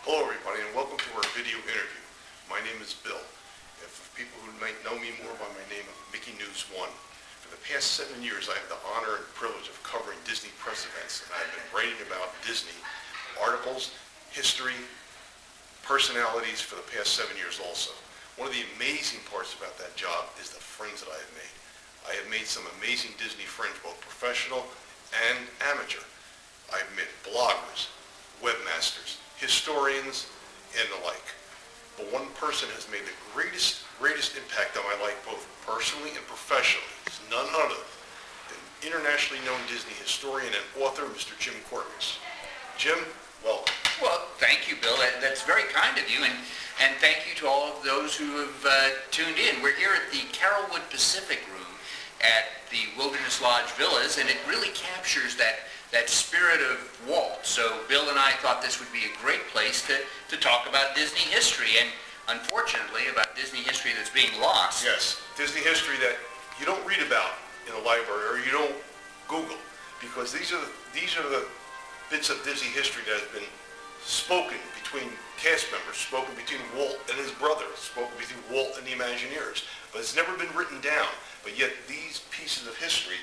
Hello everybody and welcome to our video interview. My name is Bill. And for people who might know me more by my name of Mickey News 1, for the past 7 years I have the honor and privilege of covering Disney press events, and I've been writing about Disney articles, history, personalities for the past 7 years also. One of the amazing parts about that job is the friends that I have made. I have made some amazing Disney friends, both professional and amateur. I've met bloggers, webmasters, historians, and the like. But one person has made the greatest impact on my life, both personally and professionally. It's none other than internationally known Disney historian and author, Mr. Jim Korkis. Jim, welcome. Well, thank you, Bill. That's very kind of you, and thank you to all of those who have tuned in. We're here at the Carrollwood Pacific Room at the Wilderness Lodge Villas, and it really captures that spirit of Walt. So Bill and I thought this would be a great place to talk about Disney history, and unfortunately about Disney history that's being lost. Yes, Disney history that you don't read about in a library or you don't Google, because these are the bits of Disney history that has been spoken between cast members, spoken between Walt and his brother, spoken between Walt and the Imagineers, but it's never been written down. But yet these pieces of history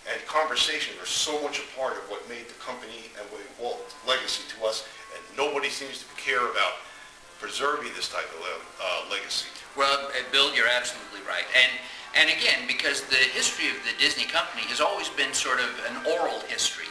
and conversations are so much a part of what made the company and what Walt's legacy to us, and nobody seems to care about preserving this type of legacy. Well, Bill, you're absolutely right. And again, because the history of the Disney company has always been sort of an oral history,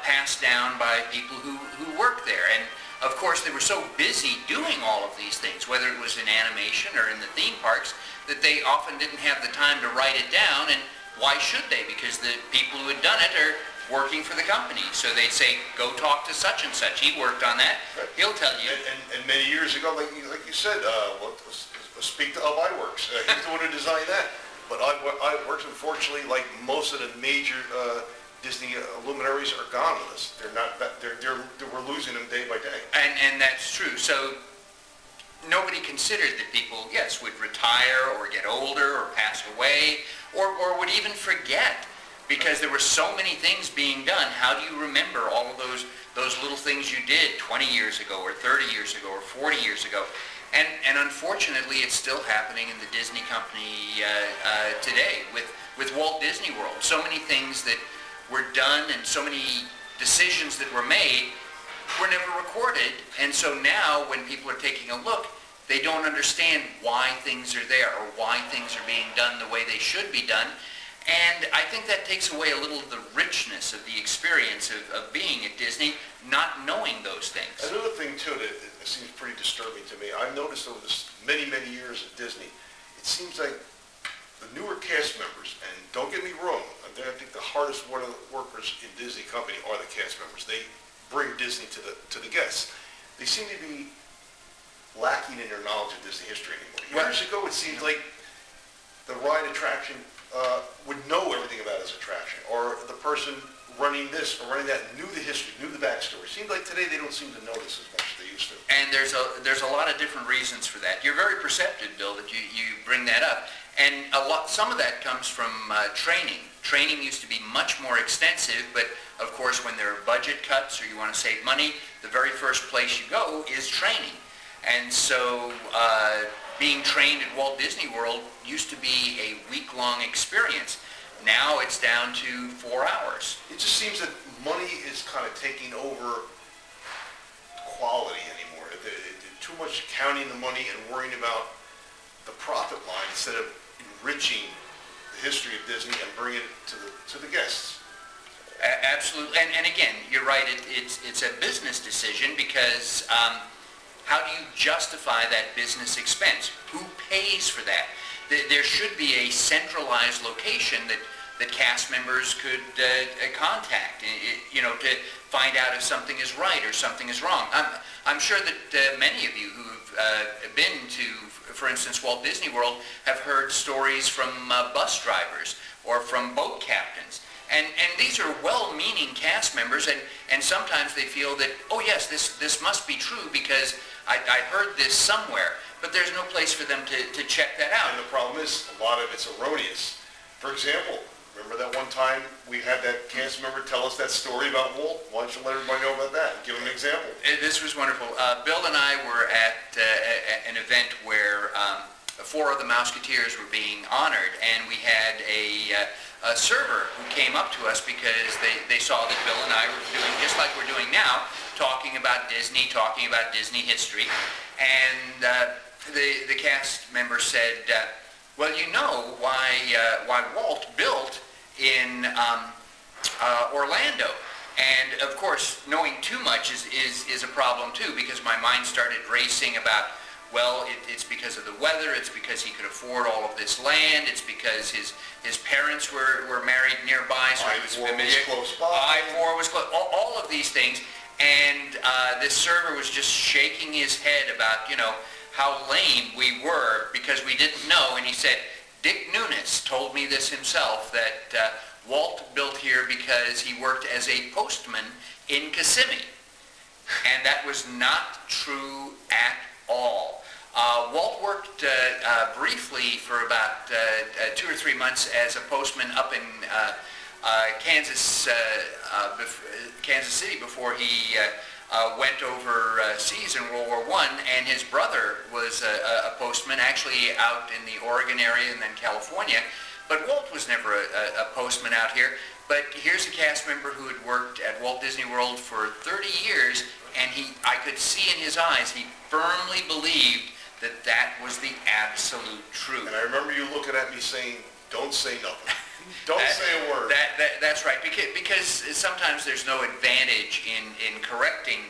passed down by people who worked there. And of course, they were so busy doing all of these things, whether it was in animation or in the theme parks, that they often didn't have the time to write it down. And why should they? Because the people who had done it are working for the company. So they'd say, go talk to such and such. He worked on that. Right. He'll tell you. And many years ago, like you said, speak to Iworks. He's the one who designed that. But Iworks, unfortunately, like most of the major Disney luminaries, are gone with us. We're losing them day by day. And that's true. So nobody considered that people, yes, would retire or get older or pass away or would even forget, because there were so many things being done. How do you remember all of those little things you did 20 years ago or 30 years ago or 40 years ago? And unfortunately, it's still happening in the Disney company today with Walt Disney World. So many things that were done and so many decisions that were made were never recorded. And so now when people are taking a look, they don't understand why things are there or why things are being done the way they should be done. And I think that takes away a little of the richness of the experience of being at Disney, not knowing those things. Another thing, too, that seems pretty disturbing to me, I've noticed over this many years at Disney, it seems like the newer cast members, and don't get me wrong, I think the hardest workers in Disney company are the cast members. They bring Disney to the guests. They seem to be lacking in their knowledge of Disney history anymore. Years ago, it seemed like the ride attraction would know everything about his attraction, or the person running this or running that knew the history, knew the backstory. It seems like today they don't seem to notice as much as they used to. And there's a lot of different reasons for that. You're very perceptive, Bill, that you bring that up. And some of that comes from training. Training used to be much more extensive, but of course when there are budget cuts or you want to save money, the very first place you go is training. And so being trained at Walt Disney World used to be a week-long experience. Now it's down to 4 hours. It just seems that money is kind of taking over quality anymore. Too much counting the money and worrying about the profit line instead of enriching the history of Disney and bringing it to the guests. Absolutely. And again, you're right. It's a business decision because how do you justify that business expense? Who pays for that? There should be a centralized location that cast members could contact, to find out if something is right or something is wrong. I'm sure that many of you who have been to, for instance, Walt Disney World have heard stories from bus drivers or from boat captains. And these are well-meaning cast members, and sometimes they feel that, oh yes, this must be true because I heard this somewhere, but there's no place for them to check that out. And the problem is, a lot of it's erroneous. For example, Remember that one time we had that cast member tell us that story about Walt? Why don't you let everybody know about that? Give them an example. This was wonderful. Bill and I were at an event where 4 of the Mouseketeers were being honored, and we had a server who came up to us because they saw that Bill and I were doing, just like we're doing now, talking about Disney, talking about Disney history. And the cast member said, well, you know why Walt built in Orlando. And of course, knowing too much is a problem too, because my mind started racing about, well, it's because of the weather, it's because he could afford all of this land, it's because his parents were married nearby, so he was familiar. I-4 was close by. I-4 was close, all of these things. And this server was just shaking his head about, you know, how lame we were because we didn't know. And he said, Dick Nunes told me this himself, that Walt built here because he worked as a postman in Kissimmee. And that was not true at all. Walt worked briefly for about 2 or 3 months as a postman up in Kansas City before he went overseas in World War I, and his brother was a postman, actually out in the Oregon area and then California. But Walt was never a postman out here. But here's a cast member who had worked at Walt Disney World for 30 years, and I could see in his eyes, he firmly believed that that was the absolute truth. And I remember you looking at me saying, don't say nothing. Don't say a word. That's right, because sometimes there's no advantage in correcting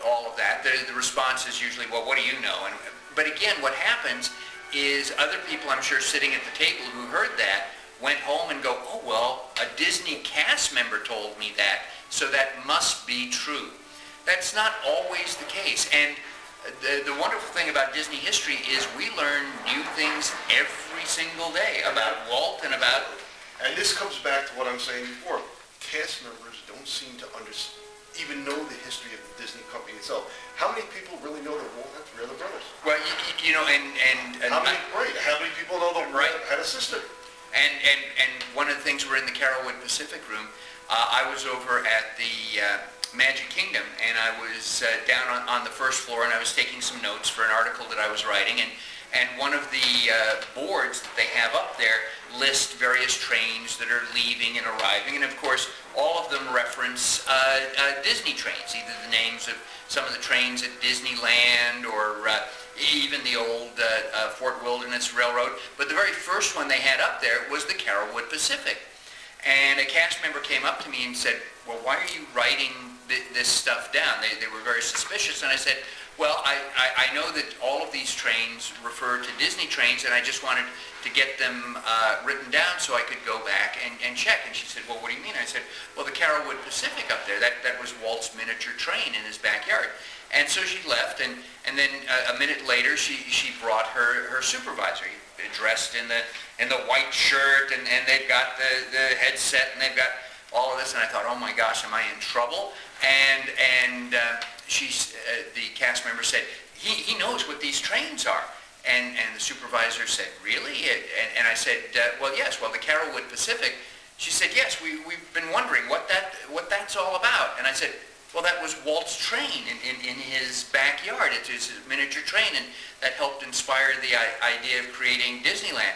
all of that. The response is usually, well, what do you know? But again, what happens is other people, I'm sure, sitting at the table who heard that, went home and go, oh, well, a Disney cast member told me that, so that must be true. That's not always the case. And the wonderful thing about Disney history is we learn new things every single day about Walt and about... And this comes back to what I'm saying before. Cast members don't seem to even know the history of the Disney company itself. How many people really know that Walt had 3 other brothers? Well, you know, and how many people know that Walt had a sister? And one of the things, we're in the Carolwood Pacific room. I was over at the Magic Kingdom, and I was down on the first floor, and I was taking some notes for an article that I was writing, and one of the boards that they have up there list various trains that are leaving and arriving, and of course all of them reference Disney trains, either the names of some of the trains at Disneyland or even the old Fort Wilderness Railroad. But the very first one they had up there was the Carolwood Pacific. And a cast member came up to me and said, well, why are you writing this stuff down? They were very suspicious. And I said, well, I know that all of these trains refer to Disney trains, and I just wanted to get them written down so I could go back and check. And she said, well, what do you mean? I said, well, the Carolwood Pacific up there, that was Walt's miniature train in his backyard. And so she left, and then a minute later, she brought her supervisor, dressed in the white shirt, and they've got the headset, and they've got all of this, and I thought, oh my gosh, am I in trouble? And the cast member said, he knows what these trains are. And the supervisor said, really? And I said, well, yes. Well, the Carolwood Pacific. She said, yes, we've been wondering what that's all about. And I said, well, that was Walt's train in his backyard. It's his miniature train, and that helped inspire the idea of creating Disneyland.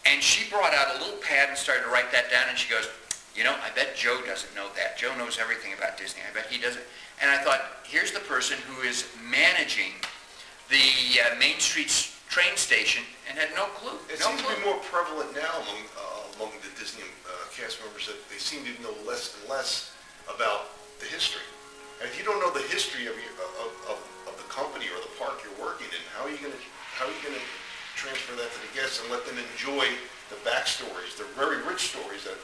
And she brought out a little pad and started to write that down, and she goes, you know, I bet Joe doesn't know that. Joe knows everything about Disney. I bet he doesn't. And I thought, here's the person who is managing the Main Street train station and had no clue. It seems to be more prevalent now among the Disney cast members that they seem to know less and less about the history. And if you don't know the history of the company or the park you're working in, how are you going to transfer that to the guests and let them enjoy the backstories, the very rich stories that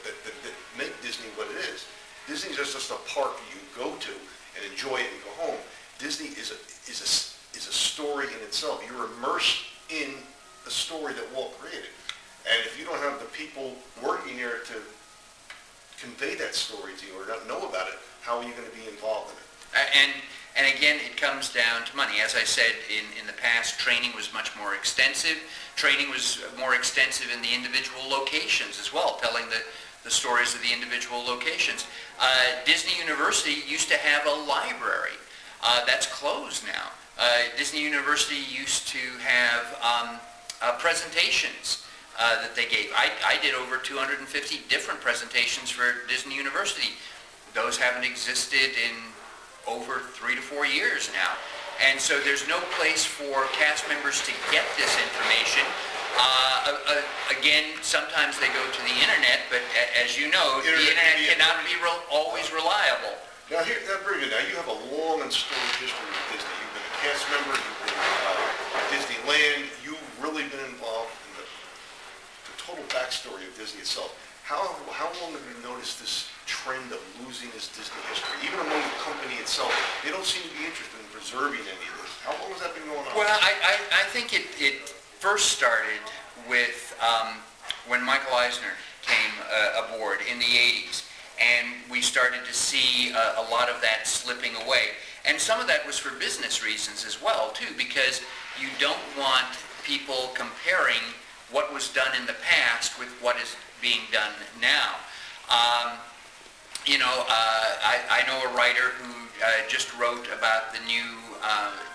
make Disney what it is? Disney is just a park you go to and enjoy it and go home. Disney is a story in itself. You're immersed in the story that Walt created. And if you don't have the people working there to convey that story to you or not know about it, how are you going to be involved in it? And again, it comes down to money. As I said, in the past, training was much more extensive. Training was more extensive in the individual locations as well, telling the stories of the individual locations. Disney University used to have a library. That's closed now. Disney University used to have presentations that they gave. I did over 250 different presentations for Disney University. Those haven't existed in over 3 to 4 years now. And so there's no place for cast members to get this information. Again, sometimes they go to the internet, but as you know, the internet cannot be always reliable. Now, Bridget, now you have a long and storied history with Disney. You've been a cast member, you've been at Disneyland, you've really been involved in the total backstory of Disney itself. How long have you noticed this trend of losing this Disney history? Even among the company itself, they don't seem to be interested in preserving any of this. How long has that been going on? Well, I think it first started with when Michael Eisner came aboard in the 80s. And we started to see a lot of that slipping away. And some of that was for business reasons as well, too, because you don't want people comparing what was done in the past with what is being done now. I know a writer who just wrote about the new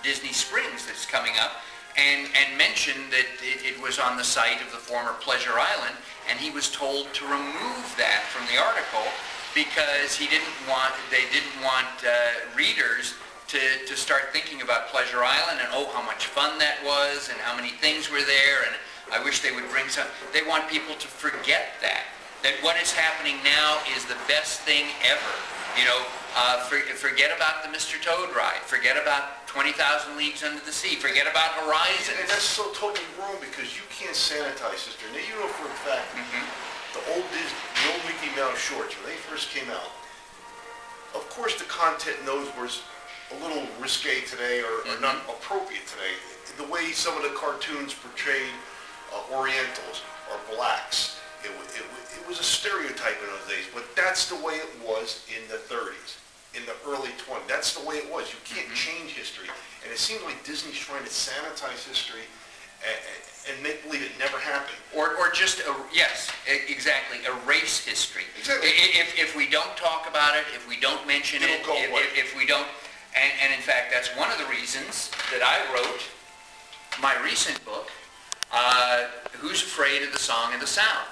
Disney Springs that's coming up, and mentioned that it was on the site of the former Pleasure Island, and he was told to remove that from the article because they didn't want readers to start thinking about Pleasure Island and oh, how much fun that was and how many things were there, and I wish they would bring some. They want people to forget that what is happening now is the best thing ever. Forget about the Mr. Toad ride. Forget about 20,000 Leagues Under the Sea. Forget about Horizons. And that's so totally wrong because you can't sanitize history. Now, you know for a fact, the old Mickey Mouse shorts, when they first came out, of course the content in those was a little risque today or not appropriate today. The way some of the cartoons portrayed Orientals or blacks, it was a stereotype in those days, but that's the way it was in the 30s, in the early 20s. That's the way it was. You can't change history. And it seems like Disney's trying to sanitize history and make believe it never happened. Or just, yes, exactly, erase history. Exactly. If we don't talk about it, if we don't mention it, if we don't, and in fact, that's one of the reasons that I wrote my recent book, Who's Afraid of the Song of the South?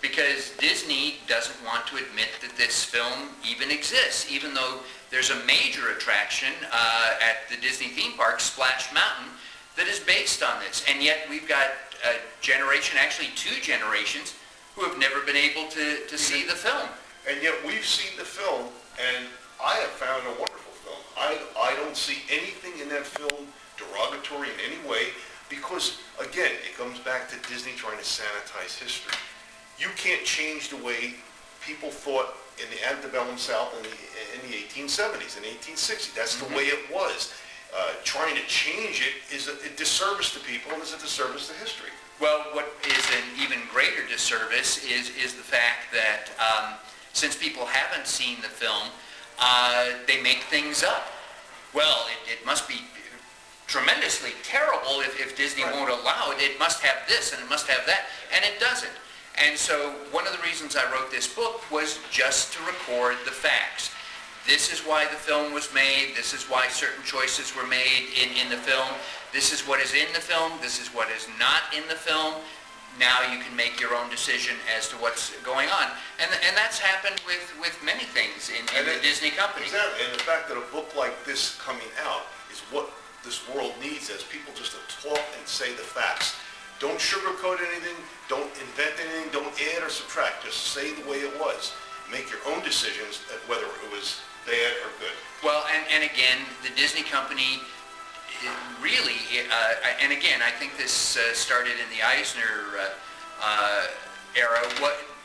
Because Disney doesn't want to admit that this film even exists, even though there's a major attraction at the Disney theme park, Splash Mountain, that is based on this. And yet we've got a generation, actually 2 generations, who have never been able to see the film. And yet we've seen the film, and I have found a wonderful film. I don't see anything in that film derogatory in any way, because, again, it comes back to Disney trying to sanitize history. You can't change the way people thought in the antebellum South in the 1870s and 1860s. That's the way it was. Trying to change it is a disservice to people and is a disservice to history. Well, what is an even greater disservice is the fact that since people haven't seen the film, they make things up. Well, it must be tremendously terrible if Disney won't allow it. It must have this and it must have that, and it doesn't. And so one of the reasons I wrote this book was just to record the facts. This is why the film was made. This is why certain choices were made in the film. This is what is in the film. This is what is not in the film. Now you can make your own decision as to what's going on. And that's happened with many things in the Disney company. Exactly. And the fact that a book like this coming out is what this world needs, as people just to talk and say the facts. Don't sugarcoat anything, don't invent anything, don't add or subtract. Just say the way it was. Make your own decisions whether it was bad or good. Well, and again, the Disney company really, and again, I think this started in the Eisner era,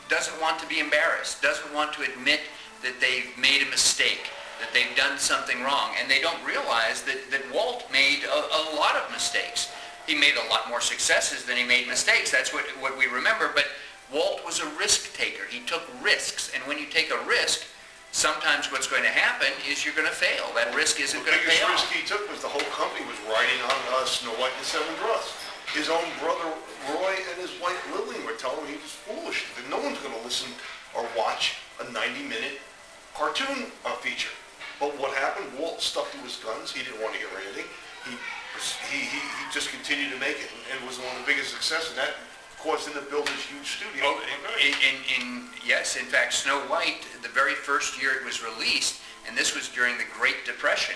doesn't want to be embarrassed, doesn't want to admit that they've made a mistake, that they've done something wrong, and they don't realize that Walt made a lot of mistakes. He made a lot more successes than he made mistakes. That's what we remember. But Walt was a risk taker. He took risks. And when you take a risk, sometimes what's going to happen is you're going to fail. That risk isn't The going to pay biggest risk off. he took was the whole company was riding on Snow White and the Seven Dwarfs. His own brother Roy and his wife Lillian were telling him he was foolish, that no one's going to listen or watch a 90-minute cartoon feature. But what happened? Walt stuck to his guns. He didn't want to hear anything. He just continued to make it and was one of the biggest successes. And that caused him to build this huge studio. Oh, yes, in fact, Snow White, the very first year it was released, and this was during the Great Depression,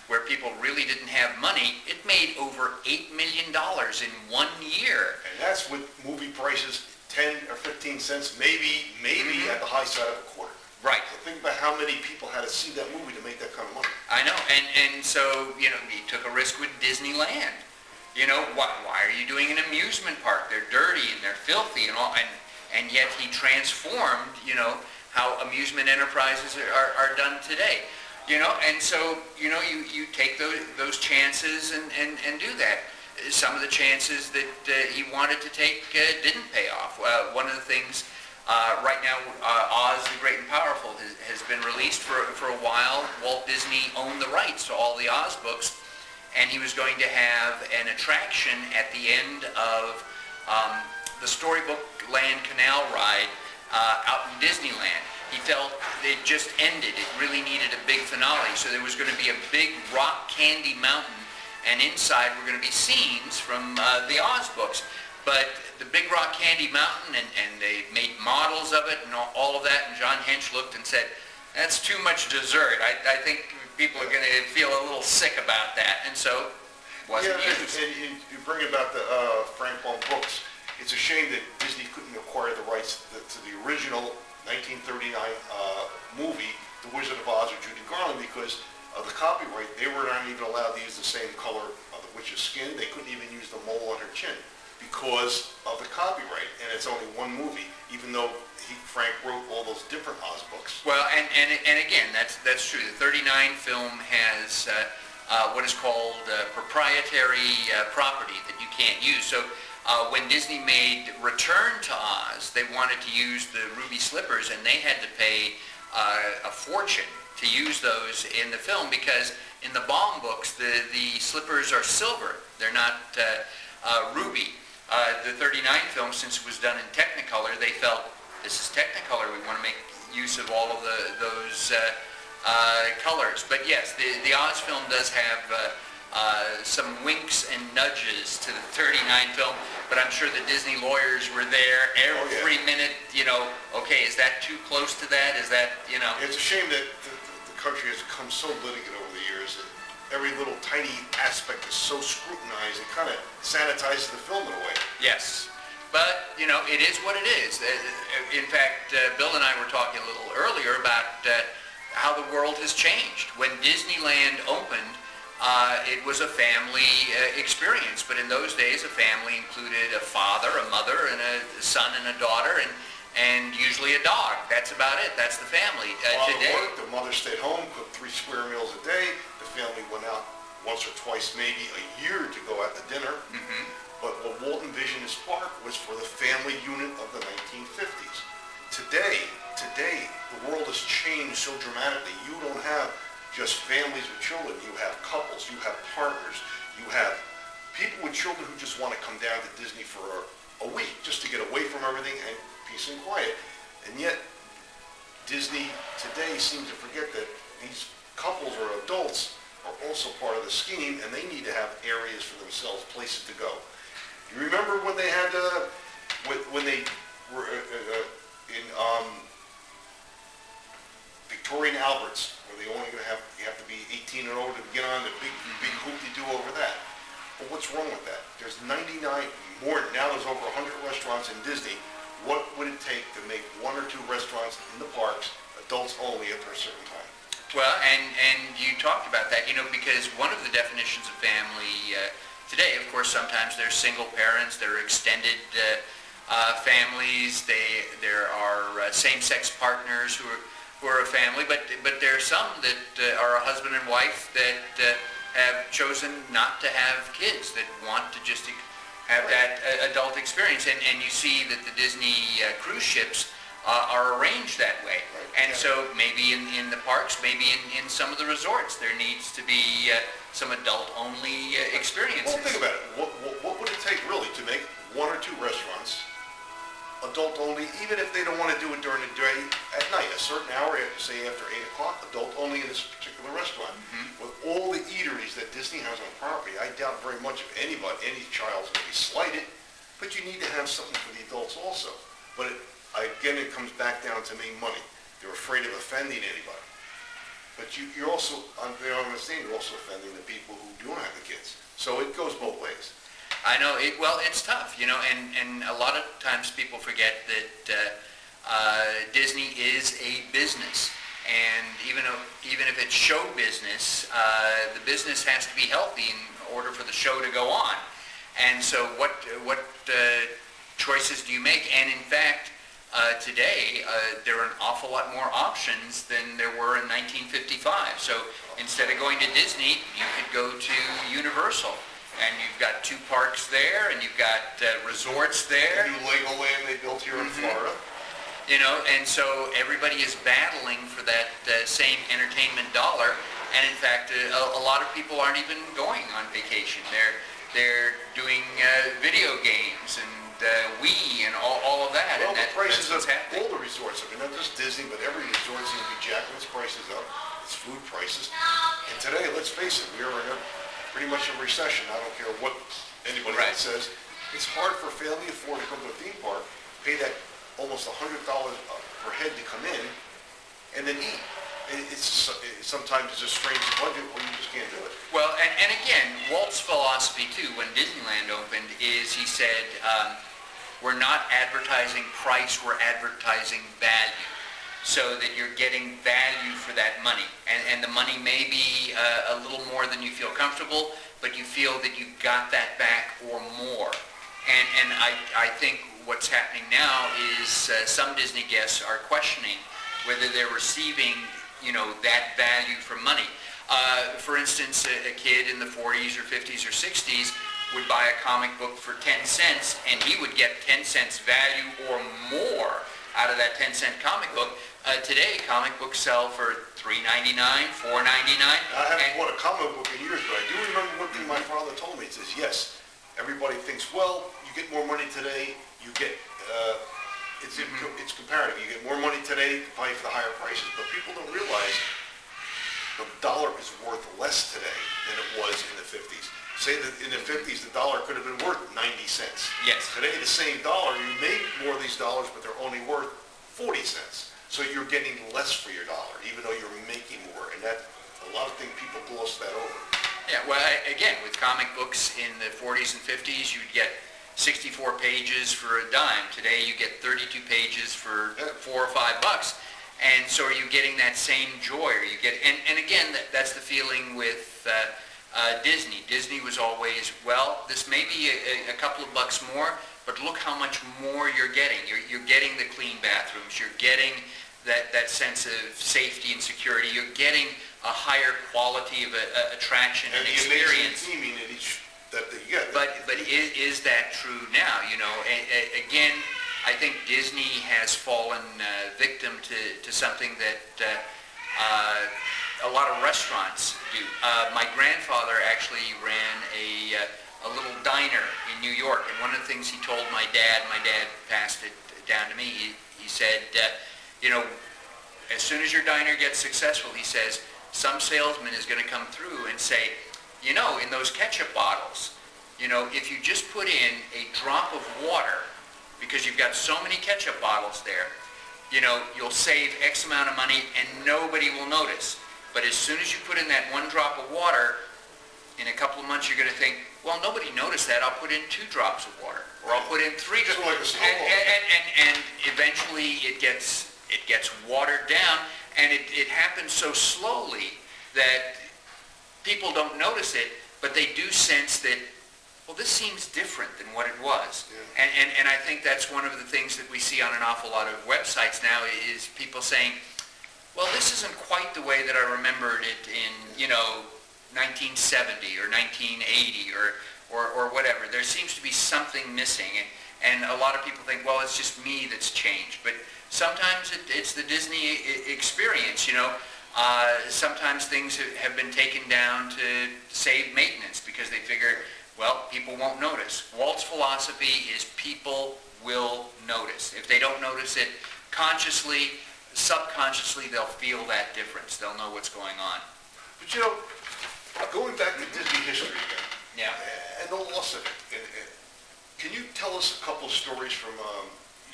where people really didn't have money, it made over $8 million in 1 year. And that's with movie prices 10 or 15 cents, maybe at the high side of a quarter. Right. So think about how many people had to see that movie to make that kind of money. I know, and so, he took a risk with Disneyland. Why are you doing an amusement park? They're dirty and they're filthy and all, and yet he transformed, how amusement enterprises are done today. And so, you take those chances and do that. Some of the chances that he wanted to take didn't pay off. One of the things, right now, Oz the Great and Powerful has been released for a while. Walt Disney owned the rights to all the Oz books, and he was going to have an attraction at the end of the Storybook Land Canal ride out in Disneyland. He felt it just ended. It really needed a big finale. So there was going to be a big rock candy mountain, and inside were going to be scenes from the Oz books. But the big rock candy mountain, and they made models of it and all of that, and John Hench looked and said, that's too much dessert. I think people are going to feel a little sick about that. And so, wasn't used. And you bring about the Frank Baum books. It's a shame that Disney couldn't acquire the rights to the original 1939 movie, The Wizard of Oz with Judy Garland, because of the copyright. They were not even allowed to use the same color of the witch's skin. They couldn't even use the mole on her chin because of the copyright. And it's only one movie, even though Frank wrote all those different Oz books. Well, and again, that's true. The 39 film has what is called proprietary property that you can't use. So when Disney made Return to Oz, they wanted to use the ruby slippers, and they had to pay a fortune to use those in the film, because in the Baum books, the slippers are silver. They're not ruby. The 39 film, since it was done in Technicolor, they felt, this is Technicolor, we want to make use of all of those colors. But yes, the Oz film does have some winks and nudges to the 39 film, but I'm sure the Disney lawyers were there every minute, okay, is that too close to that? Is that, It's a shame that the country has become so litigious over the years that every little tiny aspect is so scrutinized, it kind of sanitizes the film in a way. Yes. But, it is what it is. In fact, Bill and I were talking a little earlier about how the world has changed. When Disneyland opened, it was a family experience, but in those days a family included a father, a mother, and a son and a daughter, and usually a dog. That's about it. That's the family. Father Today, worked, the mother stayed home, cooked 3 square meals a day. The family went out once or twice, maybe a year, to go out to dinner. But what Walt envisioned his park was for the family unit of the 1950s. Today, the world has changed so dramatically. You don't have just families with children. You have couples, you have partners, you have people with children who just want to come down to Disney for a week just to get away from everything and peace and quiet. And yet, Disney today seems to forget that these couples or adults are also part of the scheme, and they need to have areas for themselves, places to go. You remember when they had, when they were in Victoria and Albert's, where they only you have to be 18 and older to get on the big hoop-de-doo over that. Well, what's wrong with that? There's 99 more, now there's over 100 restaurants in Disney. What would it take to make 1 or 2 restaurants in the parks, adults only, after a certain time? well, and you talked about that, because one of the definitions of family today, of course, sometimes there's single parents, there are extended families, there are same-sex partners who are a family, but there are some that are a husband and wife that have chosen not to have kids, that want to just have that adult experience. And you see that the Disney cruise ships are arranged that way. Right, And yeah. so maybe in the parks, maybe in some of the resorts, there needs to be some adult-only experiences. Well, think about it. What would it take really to make one or two restaurants adult only, even if they don't want to do it during the day at night, a certain hour, say after 8 o'clock, adult only in this particular restaurant. With all the eateries that Disney has on property, I doubt very much if any child's going to be slighted, but you need to have something for the adults also. But again, it comes back down to making money. They're afraid of offending anybody. But you're also, they don't understand, you're also offending the people who don't have the kids. So it goes both ways. I know, it's tough, and a lot of times people forget that Disney is a business, and even if it's show business, the business has to be healthy in order for the show to go on. And so what choices do you make? And in fact, today, there are an awful lot more options than there were in 1955. So instead of going to Disney, you could go to Universal. And you've got 2 parks there, and you've got resorts there. The new Legoland they built here in Florida. And so everybody is battling for that same entertainment dollar. And in fact, a lot of people aren't even going on vacation. They're doing video games and Wii and all of that. Well, and the prices that's what's of happening. all the resorts, I mean, not just Disney, but every resort seems to be jacking its prices up, its food prices. And today, let's face it, we are in pretty much a recession. I don't care what anybody else says. It's hard for a family to afford to come to a theme park, pay that almost $100 per head to come in, and then eat. Sometimes it's a strange budget where you just can't do it. Well, and again, Walt's philosophy too, when Disneyland opened, is he said, we're not advertising price, we're advertising value, so that you're getting value for that money. And the money may be a little more than you feel comfortable, but you feel that you got that back or more. And I think what's happening now is some Disney guests are questioning whether they're receiving, that value for money. For instance, a kid in the 40s or 50s or 60s would buy a comic book for 10 cents, and he would get 10 cents value or more out of that 10-cent comic book. Today, comic books sell for $3.99, $4.99. I haven't bought a comic book in years, but I do remember one thing my father told me. He says, yes, everybody thinks, well, you get more money today, you get, it's comparative. You get more money today to pay for the higher prices, but people don't realize the dollar is worth less today than it was in the 50s. Say that in the 50s, the dollar could have been worth 90 cents. Yes. Today, the same dollar, you make more of these dollars, but they're only worth 40 cents. So you're getting less for your dollar, even though you're making more. And that, a lot of things, people gloss that over. Yeah, well, again, with comic books in the 40s and 50s, you'd get 64 pages for a dime. Today, you get 32 pages for $4 or $5. And so are you getting that same joy? Or you get, and again, that's the feeling with Disney. Disney was always, well, this may be a couple of bucks more, but look how much more you're getting. You're getting the clean bathrooms. You're getting that sense of safety and security. You're getting a higher quality of attraction and experience. And the amazing theming that you get. But is that true now? Again, I think Disney has fallen victim to something that a lot of restaurants do. My grandfather actually ran a little diner in New York, and one of the things he told my dad passed it down to me, he said, as soon as your diner gets successful, he says, some salesman is going to come through and say, in those ketchup bottles, if you just put in a drop of water, because you've got so many ketchup bottles there, you'll save X amount of money and nobody will notice. But as soon as you put in that one drop of water, in a couple of months you're going to think, well, nobody noticed that, I'll put in 2 drops of water, or I'll put in 3 drops. Like a snowball. And eventually it gets watered down, and it happens so slowly that people don't notice it, but they do sense that, well, this seems different than what it was. Yeah. And I think that's one of the things that we see on an awful lot of websites now is people saying, well, this isn't quite the way that I remembered it in, 1970 or 1980 or whatever. There seems to be something missing. And a lot of people think, well, it's just me that's changed. But sometimes it's the Disney experience, you know. Sometimes things have been taken down to save maintenance because they figure, well, people won't notice. Walt's philosophy is people will notice. If they don't notice it consciously, subconsciously, they'll feel that difference. They'll know what's going on. But you know, going back to Disney history again, Yeah. and the loss of it, can you tell us a couple of stories from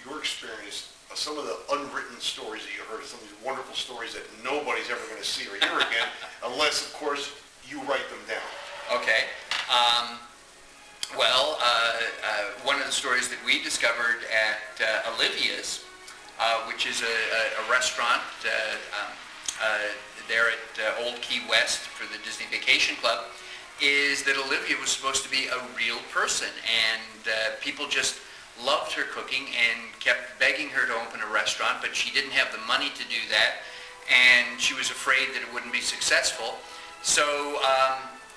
your experience, some of the unwritten stories that you heard, some of these wonderful stories that nobody's ever going to see or hear again, unless, of course, you write them down? Okay. One of the stories that we discovered at Olivia's, which is a restaurant there at Old Key West for the Disney Vacation Club, is that Olivia was supposed to be a real person, and people just loved her cooking and kept begging her to open a restaurant, but she didn't have the money to do that, and she was afraid that it wouldn't be successful. So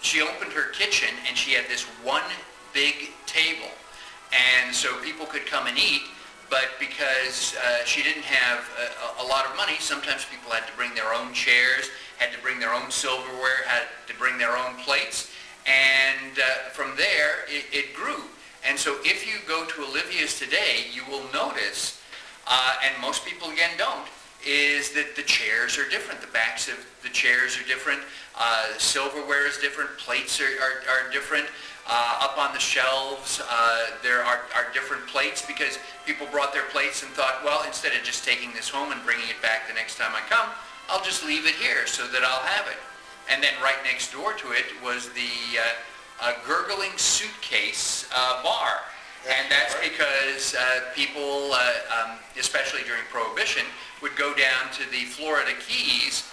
she opened her kitchen, and she had this one big table, and so people could come and eat, but because she didn't have a lot of money, sometimes people had to bring their own chairs, had to bring their own silverware, had to bring their own plates, and from there it grew. And so if you go to Olivia's today, you will notice, and most people again don't, is that the chairs are different. The backs of the chairs are different. Silverware is different. Plates are different. Up on the shelves, there are different plates because people brought their plates and thought, well, instead of just taking this home and bringing it back the next time I come, I'll just leave it here so that I'll have it. And then right next door to it was the gurgling suitcase bar. And that's because people, especially during Prohibition, would go down to the Florida Keys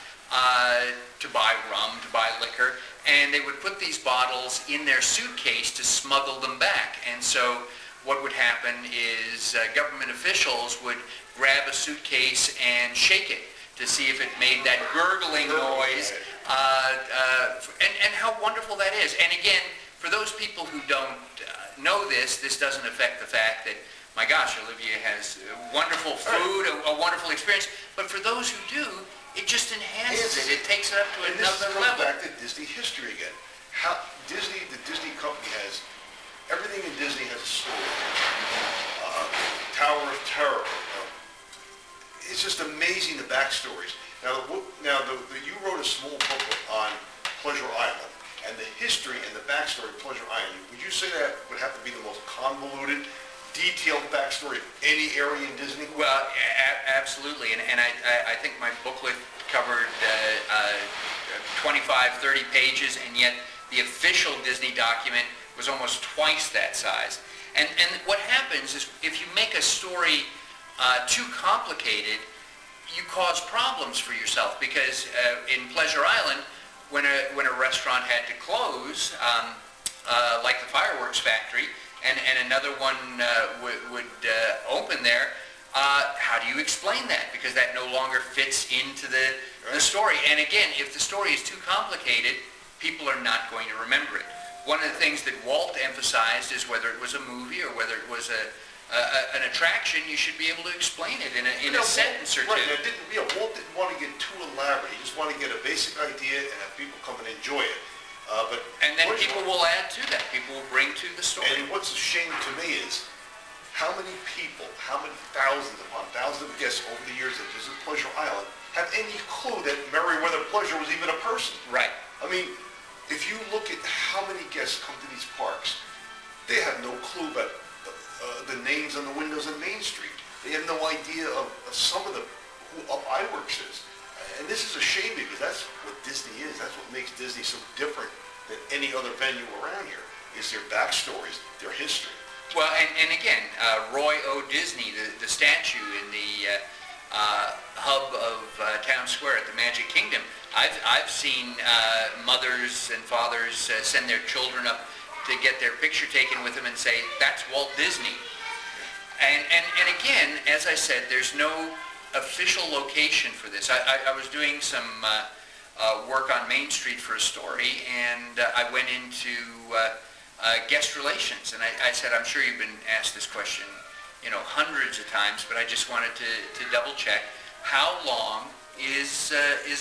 to buy rum, to buy liquor, and they would put these bottles in their suitcase to smuggle them back. And so what would happen is government officials would grab a suitcase and shake it to see if it made that gurgling noise, and how wonderful that is. And again, for those people who don't know this, this doesn't affect the fact that, my gosh, Olivia has wonderful food, a wonderful experience. But for those who do, it just enhances it. It takes it up to another level. Back to Disney history again. How the Disney company has, everything in Disney has a story. Tower of Terror. It's just amazing the backstories. Now you wrote a small booklet on Pleasure Island and the history and the backstory of Pleasure Island. Would you say that would have to be the most convoluted, detailed backstory of any area in Disney? Well, absolutely, and I think my booklet covered 25, 30 pages, and yet the official Disney document was almost twice that size. And what happens is if you make a story too complicated, you cause problems for yourself, because in Pleasure Island, when a restaurant had to close, like the fireworks factory, and another one would open there, how do you explain that? Because that no longer fits into the story. And again, if the story is too complicated, people are not going to remember it. One of the things that Walt emphasized is whether it was a movie or whether it was an attraction, you should be able to explain it in a sentence or two. Right, Walt didn't want to get too elaborate. He just wanted to get a basic idea and have people come and enjoy it. And then people will add to that. People will bring to the story. And what's a shame to me is how many people, how many thousands upon thousands of guests over the years that visit Pleasure Island have any clue that Meriwether Pleasure was even a person. Right. I mean, if you look at how many guests come to these parks, they have no clue about the names on the windows on Main Street. They have no idea of some of who Up Iwerks is. And this is a shame because that's what Disney is. That's what makes Disney so different than any other venue around here, is their backstories, their history. Well, and again, Roy O. Disney, the statue in the hub of Town Square at the Magic Kingdom, I've seen mothers and fathers send their children up to get their picture taken with him and say, that's Walt Disney. And again, as I said, there's no official location for this. I was doing some work on Main Street for a story, and I went into guest relations. And I said, I'm sure you've been asked this question, hundreds of times, but I just wanted to double check. How long is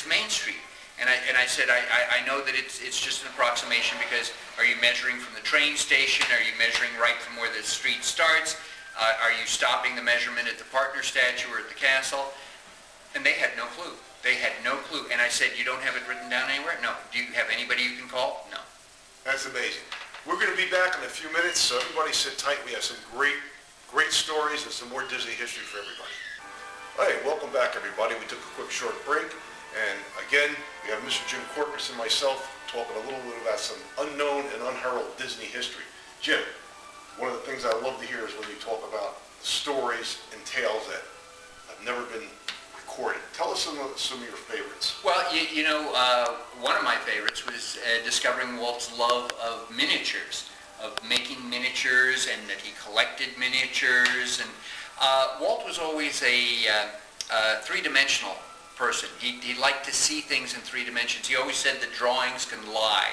Main Street? And I said, I know that it's just an approximation, because are you measuring from the train station? Are you measuring right from where the street starts? Are you stopping the measurement at the partner statue or at the castle? And they had no clue. They had no clue. And I said, you don't have it written down anywhere? No. Do you have anybody you can call? No. That's amazing. We're going to be back in a few minutes, so everybody sit tight. We have some great stories and some more Disney history for everybody. Hey, welcome back, everybody. We took a quick short break. And again, we have Mr. Jim Korkis and myself talking a little bit about some unknown and unheralded Disney history. Jim, one of the things I love to hear is when you talk about stories and tales that have never been recorded. Tell us some of your favorites. Well, one of my favorites was discovering Walt's love of miniatures, of making miniatures, and that he collected miniatures. And Walt was always a three-dimensional person. He liked to see things in three dimensions. He always said that drawings can lie.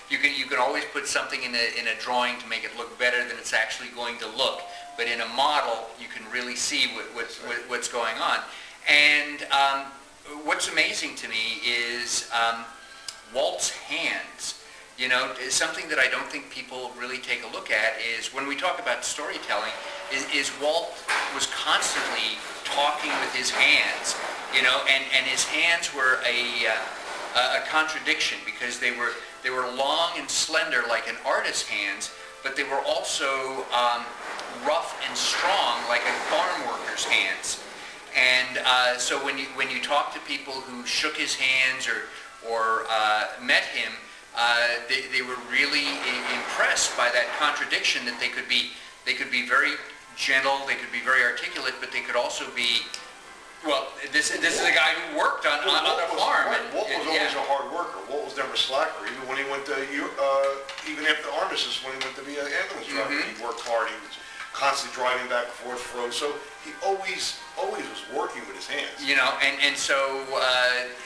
You can always put something in a drawing to make it look better than it's actually going to look. But in a model, you can really see what's going on. And what's amazing to me is Walt's hands. Something that I don't think people really take a look at is when we talk about storytelling, is Walt was constantly talking with his hands, and his hands were a contradiction, because they were long and slender like an artist's hands, but they were also rough and strong like a farm worker's hands. And so when you talk to people who shook his hands or met him, they were really impressed by that contradiction, that they could be very gentle, they could be very articulate, but they could also be, well, this is a guy who worked on a farm. Right. Walt was always a hard worker. Walt was never a slacker. Even when he went to even after the armistice, when he went to be an ambulance driver, he worked hard. He was constantly driving back and forth for roads. So he always was working with his hands. And so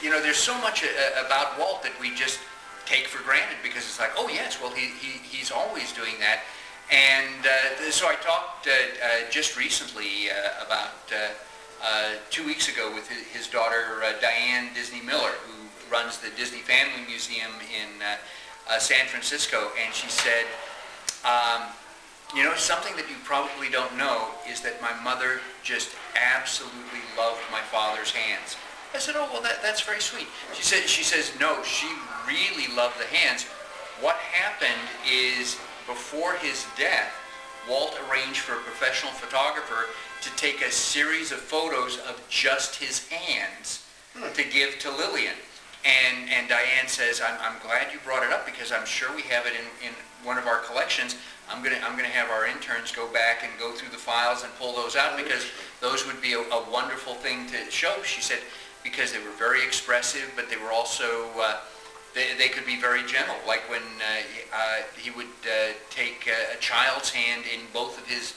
there's so much about Walt that we just take for granted, because it's like, oh yes, well he's always doing that. And so I talked just recently about 2 weeks ago with his daughter Diane Disney Miller, who runs the Disney Family Museum in San Francisco, and she said, something that you probably don't know is that my mother just absolutely loved my father's hands. I said, oh, well, that's very sweet. She says, no, she really loved the hands. What happened is, before his death, Walt arranged for a professional photographer to take a series of photos of just his hands to give to Lillian. And Diane says, I'm glad you brought it up, because I'm sure we have it in one of our collections. I'm gonna have our interns go back and go through the files and pull those out, because those would be a wonderful thing to show. She said, because they were very expressive, but they were also, they could be very gentle. Like when he would take a child's hand in both of his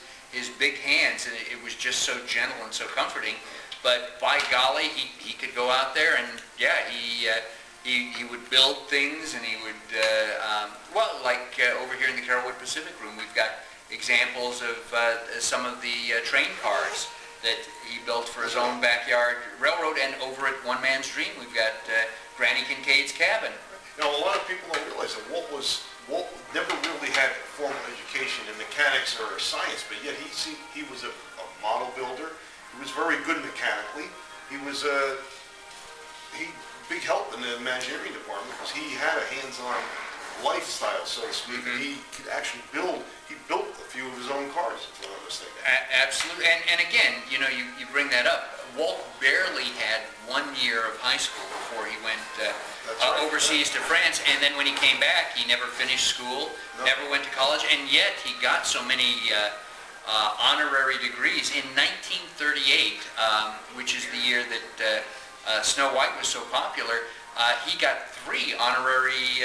big hands, and it was just so gentle and so comforting. But by golly, he could go out there and, yeah, he would build things, and he would, over here in the Carrollwood Pacific Room, we've got examples of some of the train cars that he built for his own backyard railroad. And over at One Man's Dream, we've got Granny Kincaid's cabin. Now, a lot of people don't realize that Walt never really had formal education in mechanics or science, but yet he was a model builder. He was very good mechanically. He was a big help in the Imagineering department, because he had a hands-on lifestyle, so to speak. He could actually build. He built a few of his own cars, if I'm not mistaken. Absolutely. And again, you bring that up. Walt barely had 1 year of high school before he went overseas to France, and then when he came back, he never finished school, never went to college, and yet he got so many honorary degrees. In 1938, which is the year that Snow White was so popular, he got 3 honorary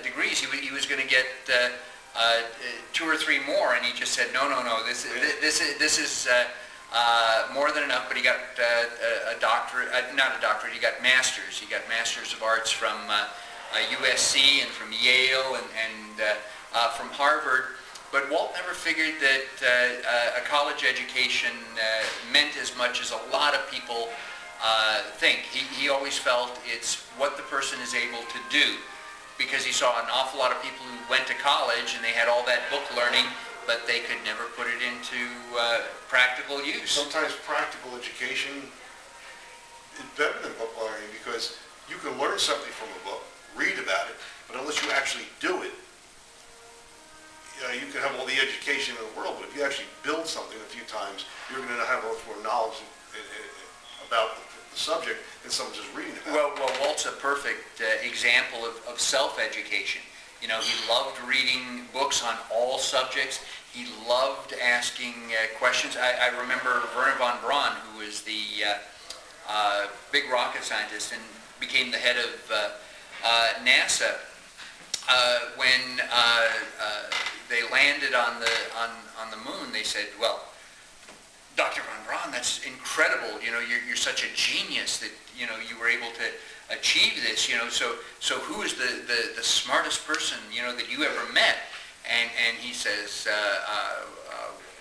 degrees. He was going to get 2 or 3 more, and he just said, no, this is more than enough. But he got a doctorate, not a doctorate. He got masters. He got Masters of Arts from USC and from Yale and from Harvard. But Walt never figured that a college education meant as much as a lot of people think. He always felt it's what the person is able to do, because he saw an awful lot of people who went to college and they had all that book learning, but they could never put it into practical use. Sometimes practical education is better than book learning, because you can learn something from a book, read about it, but unless you actually do it, you can have all the education in the world, but if you actually build something a few times, you're going to have a lot more knowledge about the subject than someone just reading about it. Well, Walt's a perfect example of self-education. You know, he loved reading books on all subjects. He loved asking questions. I remember Wernher von Braun, who was the big rocket scientist and became the head of NASA, when they landed on the moon, they said, "Well, Dr. von Braun, that's incredible. You know, you're such a genius that, you know, you were able to achieve this. You know, so who is the smartest person, you know, that you ever met?" And he says,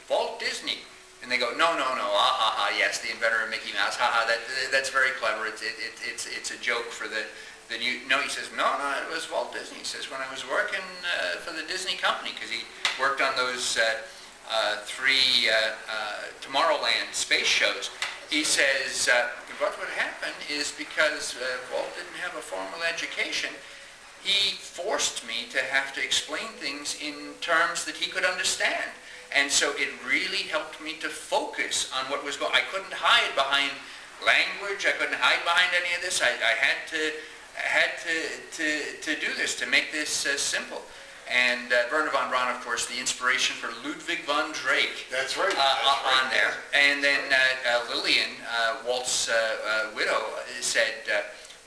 "Walt Disney." And they go, "No, yes, the inventor of Mickey Mouse. That's very clever. It's a joke for the new." No, he says, no, it was Walt Disney. He says, when I was working for the Disney company, because he worked on those three Tomorrowland space shows. He says, what would happen is, because Walt didn't have a formal education, he forced me to have to explain things in terms that he could understand. And so it really helped me to focus on what was going on. I couldn't hide behind language. I couldn't hide behind any of this. I had to do this, to make this simple. And Wernher von Braun, of course, the inspiration for Ludwig von Drake. That's right. On there. And then Lillian, Walt's widow, said,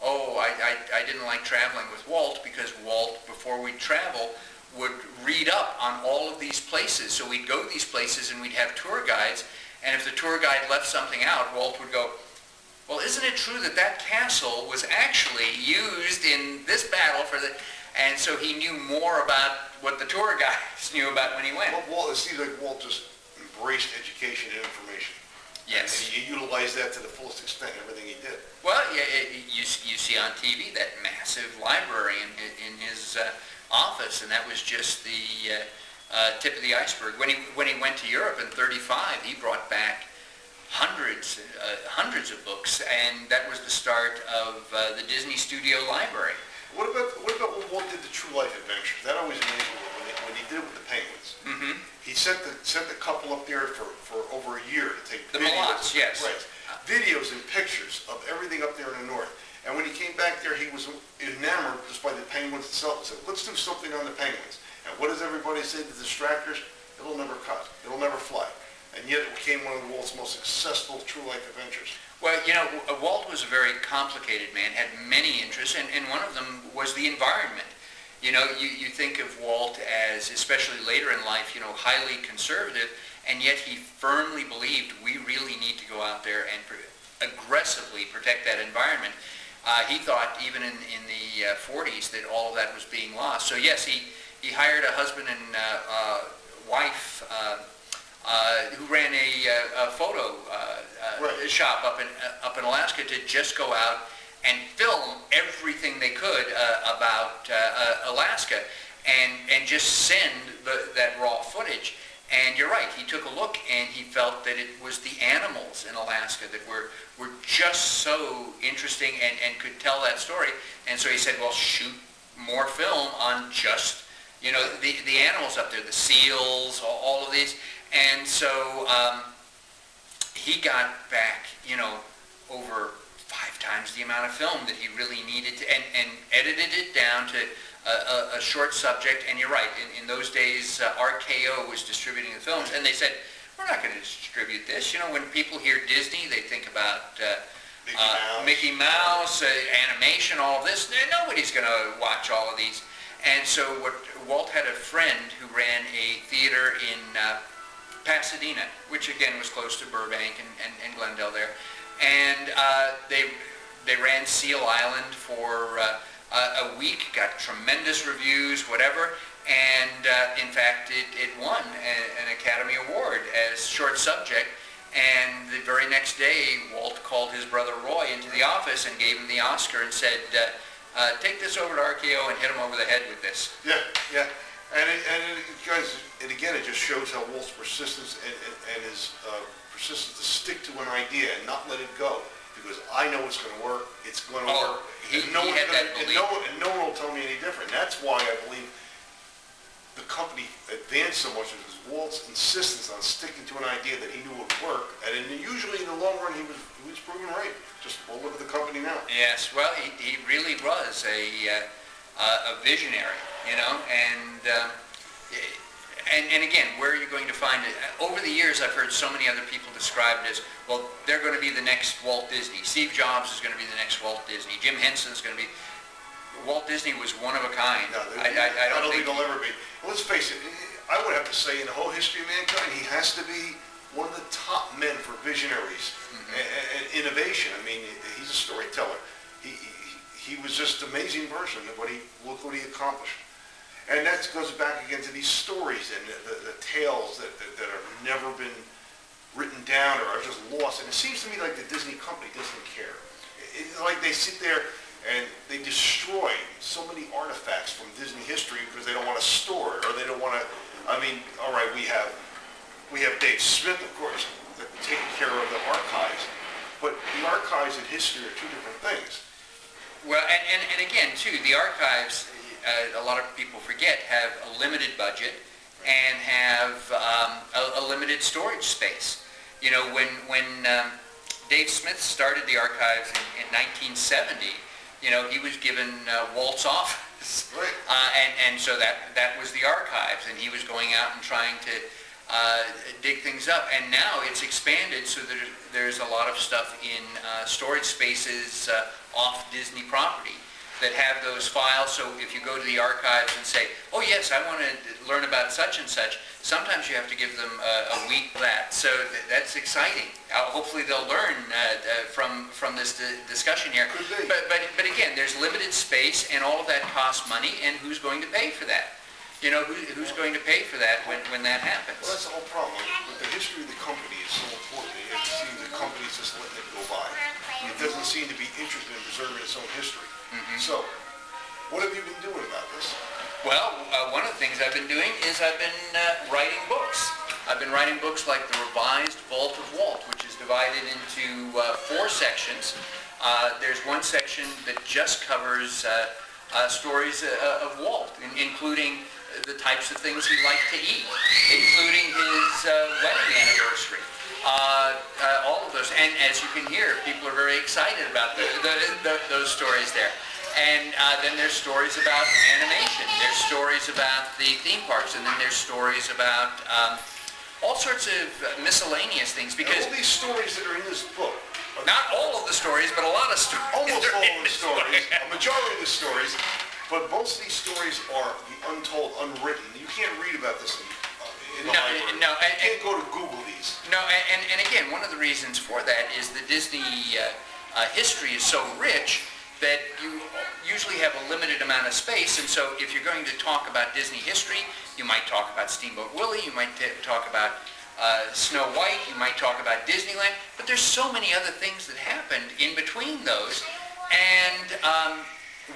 I didn't like traveling with Walt, because Walt, before we'd travel, would read up on all of these places. So we'd go to these places and we'd have tour guides, and if the tour guide left something out, Walt would go, "Well, isn't it true that that castle was actually used in this battle for the..." And so he knew more about what the tour guides knew about when he went. Well, it seems like Walt just embraced education and information. Yes. And he utilized that to the fullest extent, everything he did. Well, yeah, you see on TV that massive library in his office, and that was just the tip of the iceberg. When he went to Europe in '35, he brought back hundreds of books, and that was the start of the Disney Studio Library. What about when Walt did the True Life Adventures? That always amazed me when he did it with the penguins. Mm-hmm. He sent the couple up there for over a year to take the videos. Mullats, yes. Right. Videos and pictures of everything up there in the north. And when he came back there, he was enamored just by the penguins itself. He said, "Let's do something on the penguins." And what does everybody say? The distractors? It'll never cut. It'll never fly. And yet it became one of the world's most successful true life adventures. Well, you know, Walt was a very complicated man, had many interests, and one of them was the environment. You know, you think of Walt as, especially later in life, you know, highly conservative, and yet he firmly believed we really need to go out there and aggressively protect that environment. He thought even in the 40s that all of that was being lost. So yes, he hired a husband and wife who ran a photo shop up in Alaska to just go out and film everything they could about Alaska, and just send that raw footage. And you're right, he took a look and he felt that it was the animals in Alaska that were just so interesting and could tell that story. And so he said, well, shoot more film on just, you know, the animals up there, the seals, all of these. And so he got back, you know, over 5 times the amount of film that he really needed to, and edited it down to a short subject. And you're right, in those days, RKO was distributing the films, and they said, we're not going to distribute this. You know, when people hear Disney, they think about Mickey Mouse, animation, all of this. Nobody's going to watch all of these. And so Walt had a friend who ran a theater in Pasadena, which again was close to Burbank and Glendale there. And they ran Seal Island for a week, got tremendous reviews, whatever, and in fact it won an Academy Award as short subject. And the very next day, Walt called his brother Roy into the office and gave him the Oscar and said, take this over to RKO and hit him over the head with this. Yeah, yeah. And guys, and again, it just shows how Walt's persistence and his persistence to stick to an idea and not let it go. Because I know it's going to work, it's going to work. And no one will tell me any different. And that's why I believe the company advanced so much, because Walt's insistence on sticking to an idea that he knew would work, and usually in the long run he was proven right. Just look at the company now. Yes, well, he really was a visionary, you know, and again, where are you going to find it? Over the years, I've heard so many other people describe it as, well, they're going to be the next Walt Disney. Steve Jobs is going to be the next Walt Disney. Jim Henson's going to be. Walt Disney was one of a kind. No, I don't think he'll ever be. Well, let's face it, I would have to say in the whole history of mankind, he has to be one of the top men for visionaries and innovation. I mean, he's a storyteller. He was just an amazing person. Look what he accomplished. And that goes back again to these stories and the tales that have never been written down or are just lost. And it seems to me like the Disney company doesn't care. It's like they sit there and they destroy so many artifacts from Disney history because they don't want to store it, or they don't want to. I mean, all right, we have Dave Smith, of course, taking care of the archives, but the archives and history are two different things. Well, and again, too, the archives, a lot of people forget, have a limited budget and have a limited storage space. You know, when Dave Smith started the archives in 1970. You know, he was given Walt's office, right. and so that was the archives, and he was going out and trying to dig things up. And now it's expanded so that there's a lot of stuff in storage spaces off Disney property that have those files. So if you go to the archives and say, oh yes, I want to learn about such and such, sometimes you have to give them a week of that. So that's exciting. Hopefully they'll learn from this discussion here. Could be. But again, there's limited space, and all of that costs money, and who's going to pay for that? You know, who's going to pay for that when that happens? Well, that's the whole problem. But the history of the company is so important. It seems the company's just letting it go by. It doesn't seem to be interested in preserving its own history. So, what have you been doing about this? Well, one of the things I've been doing is I've been writing books. I've been writing books like The Revised Vault of Walt, which is divided into 4 sections. There's one section that just covers stories of Walt, including the types of things he liked to eat, including his wedding anniversary. All of those, and as you can hear, people are very excited about those stories there. And then there's stories about animation, there's stories about the theme parks, and then there's stories about all sorts of miscellaneous things. Because all these stories that are in this book, not all of the stories, but a lot of stories. Almost all of the stories, a majority of the stories, but most of these stories are the untold, unwritten. You can't read about this in the library. No, you can't go to Google these. No, and again, one of the reasons for that is the Disney history is so rich that you usually have a limited amount of space, and so if you're going to talk about Disney history, you might talk about Steamboat Willie, you might talk about Snow White, you might talk about Disneyland, but there's so many other things that happened in between those, and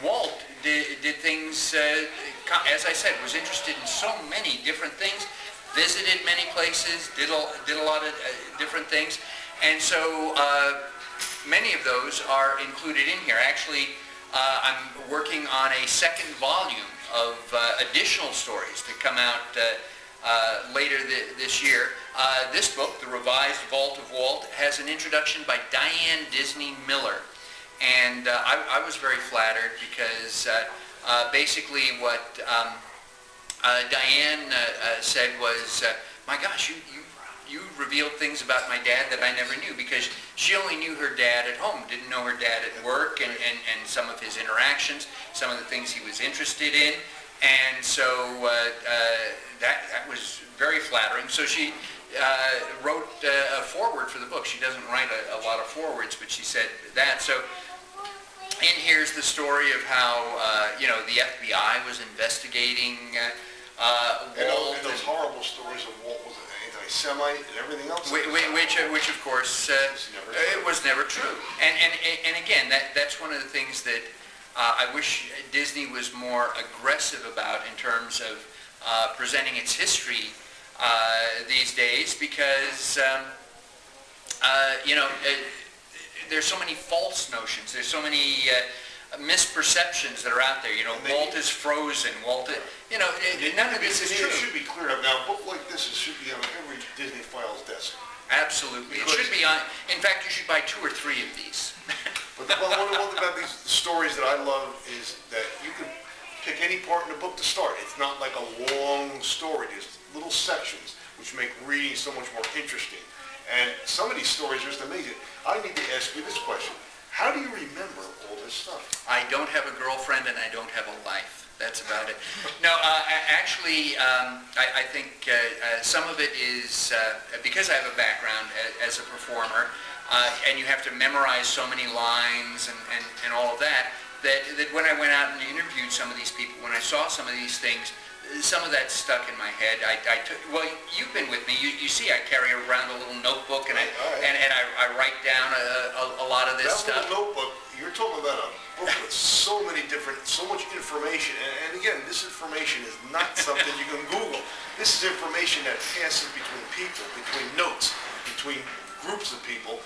Walt did things, as I said, was interested in so many different things, visited many places, did a lot of different things, and so many of those are included in here. Actually, I'm working on a second volume of additional stories to come out later this year. This book, The Revised Vault of Walt, has an introduction by Diane Disney Miller. And I was very flattered because basically what Diane said was, my gosh, you revealed things about my dad that I never knew, because she only knew her dad at home, didn't know her dad at work and some of his interactions, some of the things he was interested in. And so that was very flattering. So she wrote a foreword for the book. She doesn't write a lot of forewords, but she said that. So And here's the story of how, the FBI was investigating Walt. And those horrible stories of Walt was an anti-Semite and everything else. Which of course, it was never true. And again, that's one of the things that I wish Disney was more aggressive about in terms of presenting its history these days, because there's so many false notions. There's so many misperceptions that are out there. Walt is frozen. None of this is true. It should be cleared up. Now, a book like this should be on every Disney Files desk. Absolutely. It should be on. In fact, you should buy 2 or 3 of these. But one thing about these stories that I love is that you can pick any part in the book to start. It's not like a long story. There's little sections which make reading so much more interesting. And some of these stories are just amazing. I need to ask you this question. How do you remember all this stuff? I don't have a girlfriend and I don't have a life. That's about it. No, actually, I think some of it is because I have a background as a performer, and you have to memorize so many lines and all of that, that when I went out and interviewed some of these people, when I saw some of these things, some of that stuck in my head. Well, you've been with me. You see I carry around a little notebook, and I write down a lot of this stuff. That little notebook, you're talking about a book with so much information. And again, this information is not something you can Google. This is information that passes between people, between notes, between groups of people.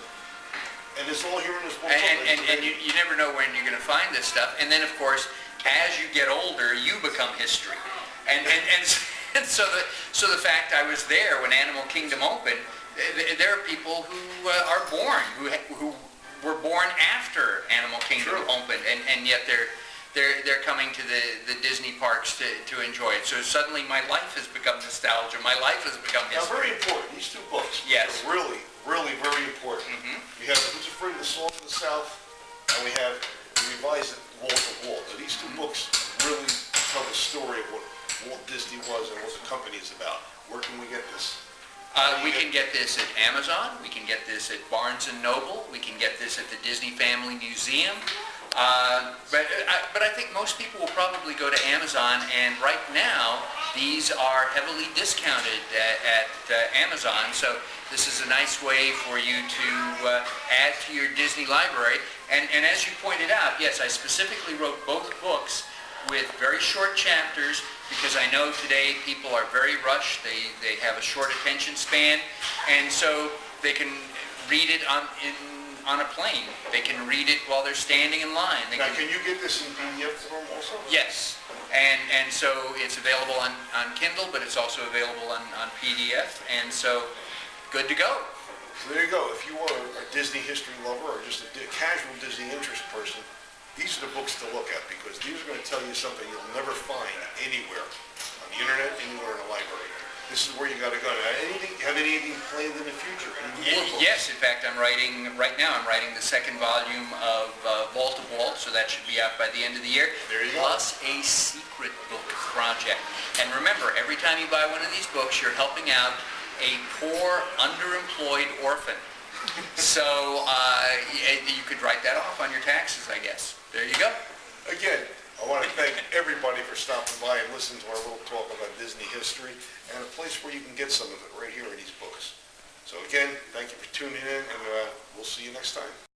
And it's all here in this book. And you never know when you're going to find this stuff. And then, of course, as you get older, you become history. And so the fact I was there when Animal Kingdom opened, there are people who are born, who were born after Animal Kingdom opened, and yet they're coming to the Disney parks to enjoy it. So suddenly my life has become nostalgia. My life has become history. Now, very important. These 2 books yes. are really, really very important. We have Who's Afraid of the Song of the South, and we have the revised Walt of Walt. Now, these 2 books really tell the story of what Walt Disney was and what the company is about. Where can we get this? We can get this at Amazon. We can get this at Barnes & Noble. We can get this at the Disney Family Museum. But I think most people will probably go to Amazon, and right now these are heavily discounted at Amazon. So this is a nice way for you to add to your Disney library. And as you pointed out, yes, I specifically wrote both books with very short chapters, because I know today people are very rushed. They have a short attention span, and so they can read it on a plane. They can read it while they're standing in line. Now, can you get this in PDF form also? Yes, and so it's available on Kindle, but it's also available on PDF, and so good to go. So there you go. If you are a Disney history lover or just a casual Disney interest person, these are the books to look at, because these are going to tell you something you'll never find anywhere on the internet, anywhere in a library. This is where you got to go. Have anything planned in the future? Yes, in fact, right now I'm writing the 2nd volume of Vault of Walt, so that should be out by the end of the year. There you Plus a secret book project. And remember, every time you buy one of these books, you're helping out a poor, underemployed orphan. So you could write that off on your taxes, I guess. There you go. Again, I want to thank everybody for stopping by and listening to our little talk about Disney history, and a place where you can get some of it right here in these books. So again, thank you for tuning in, and we'll see you next time.